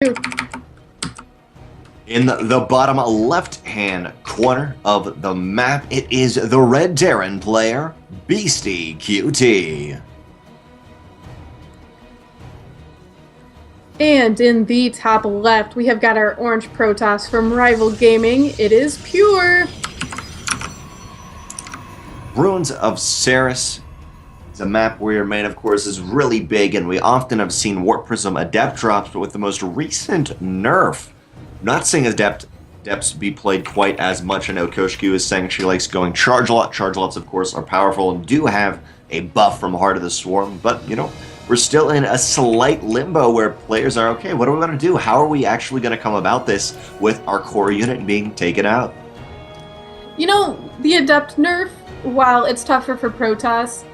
In the bottom left-hand corner of the map, it is the Red Terran player, Beastyqt. And in the top left, we have got our orange Protoss from Rival Gaming. It is Pure. Ruins of Ceres is a map where your main, of course, is really big, and we often have seen Warp Prism Adept drops, but with the most recent nerf, not seeing Adepts be played quite as much. I know Koshkii is saying she likes going Charge Lot. Charge Lots, of course, are powerful and do have a buff from Heart of the Swarm, but, you know, we're still in a slight limbo where players are, okay, what are we going to do? How are we actually going to come about this with our core unit being taken out? You know, the Adept nerf, while it's tougher for Protoss,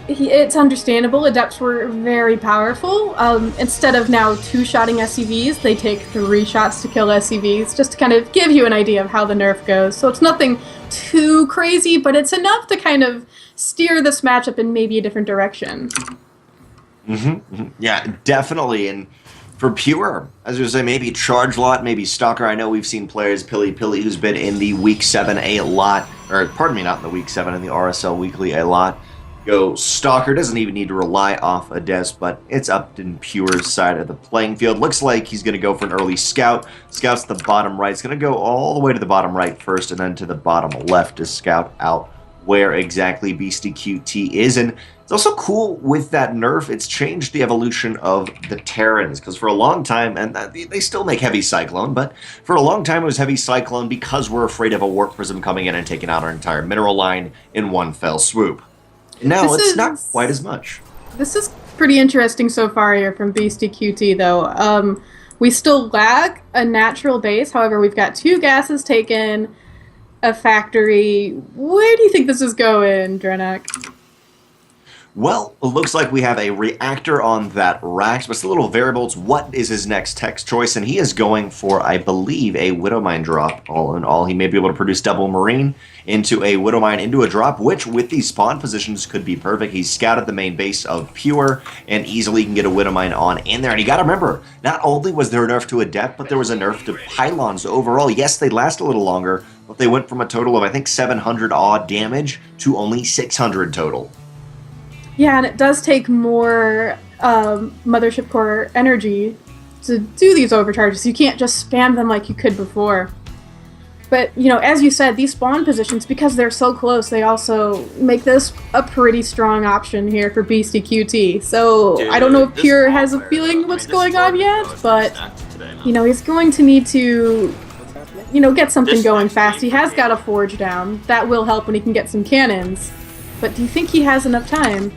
it's understandable. Adepts were very powerful. Instead of now two-shotting SCVs, they take 3 shots to kill SCVs, just to kind of give you an idea of how the nerf goes. So it's nothing too crazy, but it's enough to kind of steer this matchup in maybe a different direction. Yeah, definitely. And for Pure, as you say, maybe Charge Lot, maybe Stalker. I know we've seen players, Pilly, who's been in the Week 7 a lot, or pardon me, not in the Week 7, in the RSL Weekly a lot. Go Stalker, doesn't even need to rely off Adepts, but it's up in Pure's side of the playing field. Looks like he's going to go for an early Scout. Scout's the bottom right. He's going to go all the way to the bottom right first, and then to the bottom left to scout out where exactly Beastyqt is. And it's also cool with that nerf, it's changed the evolution of the Terrans, because for a long time, and they still make Heavy Cyclone, but for a long time it was Heavy Cyclone because we're afraid of a Warp Prism coming in and taking out our entire mineral line in one fell swoop. Now it's not quite as much. This is pretty interesting so far here from Beastyqt, though. We still lack a natural base, however, we've got 2 gases taken, a factory. Where do you think this is going, DrennoC? Well, it looks like we have a reactor on that rack, but it's a little variable. It's what is his next tech choice, and he is going for, I believe, a Widowmine drop. All in all, he may be able to produce double Marine into a Widowmine into a drop, which with these spawn positions could be perfect. He's scouted the main base of Pure and easily can get a Widowmine on in there. And you got to remember, not only was there a nerf to Adept, but there was a nerf to Pylons overall. Yes, they last a little longer, but they went from a total of, I think, 700 odd damage to only 600 total. Yeah, and it does take more Mothership Core energy to do these overcharges. You can't just spam them like you could before. But, you know, as you said, these spawn positions, because they're so close, they also make this a pretty strong option here for Beastyqt. So, I don't know if Pure has a feeling what's going on yet, but, you know, he's going to need to, you know, get something going fast. He has got a forge down. That will help when he can get some cannons. But do you think he has enough time?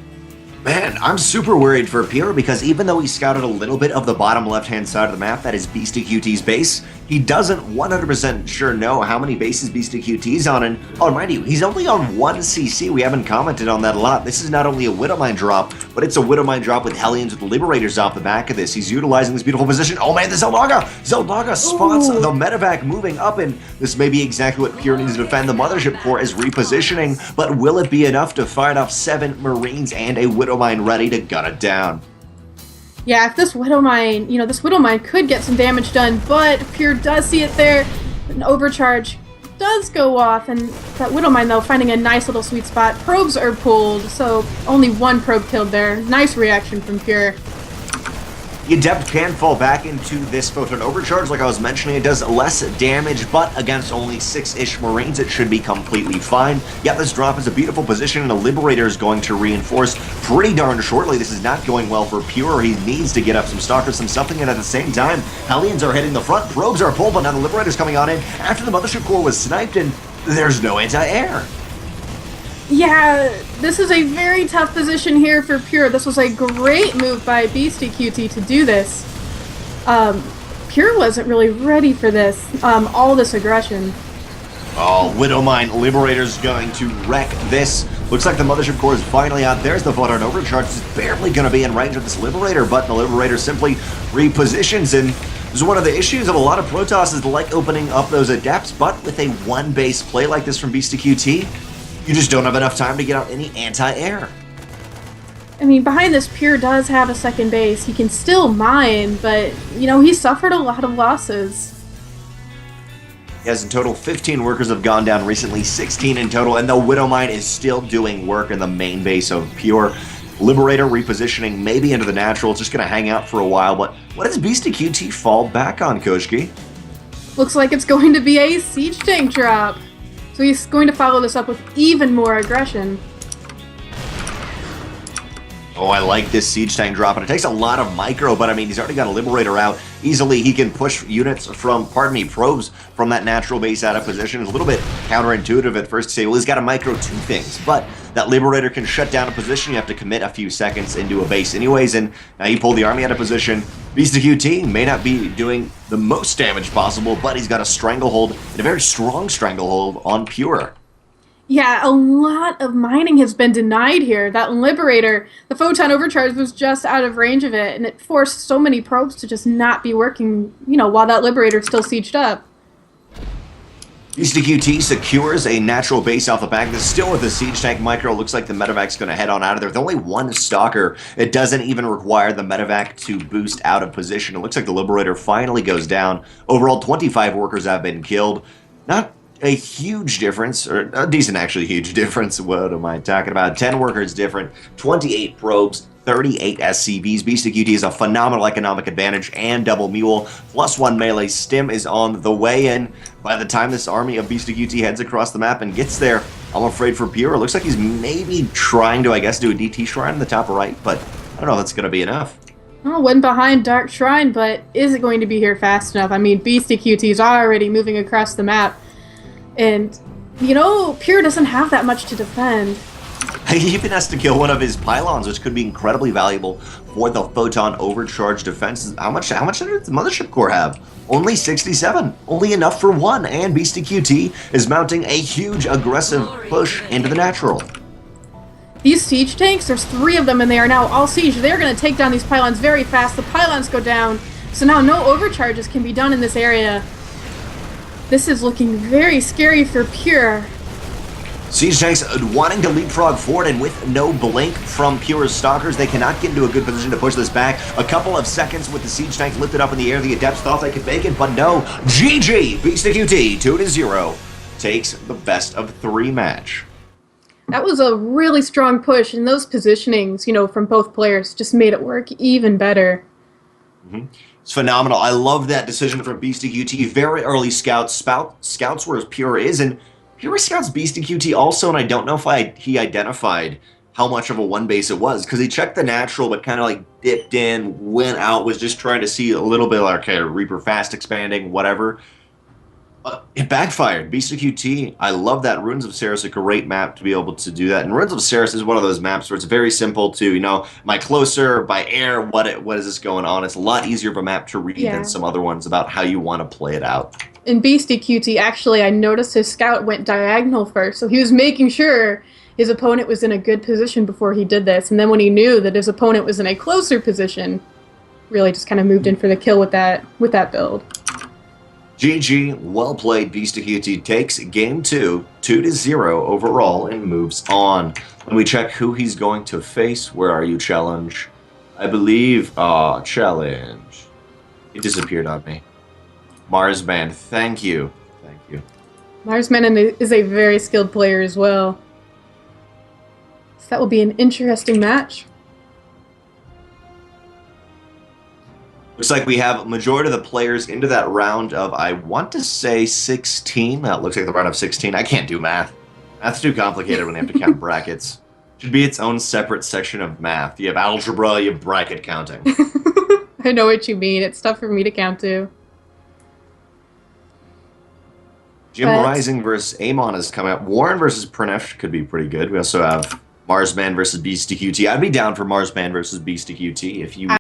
Man, I'm super worried for Pure because even though he scouted a little bit of the bottom left-hand side of the map, that is Beastyqt's base, he doesn't 100% sure know how many bases Beastyqt's on. And, oh, mind you, he's only on 1 CC. We haven't commented on that a lot. This is not only a Widowmine drop, but it's a Widowmine drop with Hellions with Liberators off the back of this. He's utilizing this beautiful position. Oh, man, the Zeldonga! Zeldonga spots the medevac moving up, and this may be exactly what Pure needs to defend. The Mothership Core is repositioning, but will it be enough to fight off 7 Marines and a Widowmine ready to gun it down? Yeah, if this Widowmine, you know, this Widowmine could get some damage done, but Pure does see it there. An overcharge does go off, and that Widowmine, though, finding a nice little sweet spot. Probes are pulled, so only 1 probe killed there. Nice reaction from Pure. The Adept can fall back into this Photon Overcharge. Like I was mentioning, it does less damage, but against only 6-ish Marines, it should be completely fine. Yeah, this drop is a beautiful position, and a Liberator is going to reinforce pretty darn shortly. This is not going well for Pure. He needs to get up some Stalkers, some something, and at the same time, Hellions are hitting the front, Probes are pulled, but now the Liberator's coming on in after the Mothership Core was sniped, and there's no anti-air. Yeah, this is a very tough position here for Pure. This was a great move by Beastyqt to do this. Pure wasn't really ready for this, all this aggression. Oh, Widowmine Liberator's going to wreck this. Looks like the Mothership Core is finally out. There's the Photon Overcharge. It's barely going to be in range of this Liberator, but the Liberator simply repositions, and this is one of the issues of a lot of Protoss is like opening up those Adepts, but with a 1-base play like this from Beastyqt, you just don't have enough time to get out any anti-air. I mean, behind this, Pure does have a second base. He can still mine, but, you know, he suffered a lot of losses. Yes, in total, 15 workers have gone down recently, 16 in total, and the Widow Mine is still doing work in the main base of Pure. Liberator repositioning maybe into the natural, just going to hang out for a while, but what does Beastyqt fall back on, Koshkii? Looks like it's going to be a siege tank drop. So he's going to follow this up with even more aggression. Oh, I like this siege tank drop, and it takes a lot of micro, but I mean, he's already got a Liberator out. Easily, he can push units from, probes from that natural base out of position. It's a little bit counterintuitive at first to say, well, he's got to micro two things, but that Liberator can shut down a position. You have to commit a few seconds into a base anyways, and now you pull the army out of position. Beastyqt may not be doing the most damage possible, but he's got a stranglehold, and a very strong stranglehold on Pure. Yeah, a lot of mining has been denied here. That Liberator, the Photon Overcharge was just out of range of it, and it forced so many probes to just not be working, you know, while that Liberator's still sieged up. Beastyqt secures a natural base off the back. This is still with the siege tank micro. Looks like the medevac's going to head on out of there. With only one stalker, it doesn't even require the medevac to boost out of position. It looks like the Liberator finally goes down. Overall, 25 workers have been killed. Not a huge difference, or a decent actually huge difference. What am I talking about? 10 workers different, 28 probes, 38 SCVs. Beastyqt is a phenomenal economic advantage and double mule. +1 melee stim is on the way in. By the time this army of Beastyqt heads across the map and gets there, I'm afraid for Pure, it looks like he's maybe trying to, I guess, do a DT shrine in the top right, but I don't know if that's going to be enough. Oh, went behind Dark Shrine, but is it going to be here fast enough? I mean, Beastyqt is already moving across the map. And, you know, Pure doesn't have that much to defend. He even has to kill one of his pylons, which could be incredibly valuable for the Photon Overcharge defense. How much did the Mothership Core have? Only 67. Only enough for one, and Beastyqt is mounting a huge aggressive push into the natural. These siege tanks, there's 3 of them, and they are now all siege. They're going to take down these pylons very fast. The pylons go down, so now no overcharges can be done in this area. This is looking very scary for Pure. Siege tanks wanting to leapfrog forward, and with no blink from Pure's stalkers, they cannot get into a good position to push this back. A couple of seconds with the siege tank lifted up in the air. The Adepts thought they could make it, but no. GG! Beastyqt 2-0 takes the best of 3 match. That was a really strong push, and those positionings, you know, from both players just made it work even better. It's phenomenal. I love that decision from Beastyqt. Very early scouts. Scouts where Pure is, and Pure scouts Beastyqt also, and I don't know if he identified how much of a one base it was, because he checked the natural, but kind of like dipped in, went out, was just trying to see a little bit like, okay, Reaper fast expanding, whatever. It backfired. Beastyqt, I love that. Ruins of Ceres, a great map to be able to do that. And Ruins of Ceres is one of those maps where it's very simple to, you know, am I closer, by air, what is this going on? It's a lot easier of a map to read than some other ones about how you want to play it out. In Beastyqt, actually, I noticed his scout went diagonal first, so he was making sure his opponent was in a good position before he did this. And then when he knew that his opponent was in a closer position, really just kind of moved in for the kill with that build. GG, well played. Beastyqt takes game 2, 2-0 overall, and moves on. When we check who he's going to face, where are you, challenge? I believe, challenge. It disappeared on me. Marsman, thank you. Thank you. Marsman is a very skilled player as well. So that will be an interesting match. Looks like we have a majority of the players into that round of, I want to say 16. That looks like the round of 16. I can't do math. Math's too complicated when you have to count brackets. Should be its own separate section of math. You have algebra, you have bracket counting. I know what you mean. It's tough for me to count to. Jim Rising versus Amon is coming up. Warren versus Pranesh could be pretty good. We also have Marsman versus Beastyqt. I'd be down for Marsman versus Beastyqt if you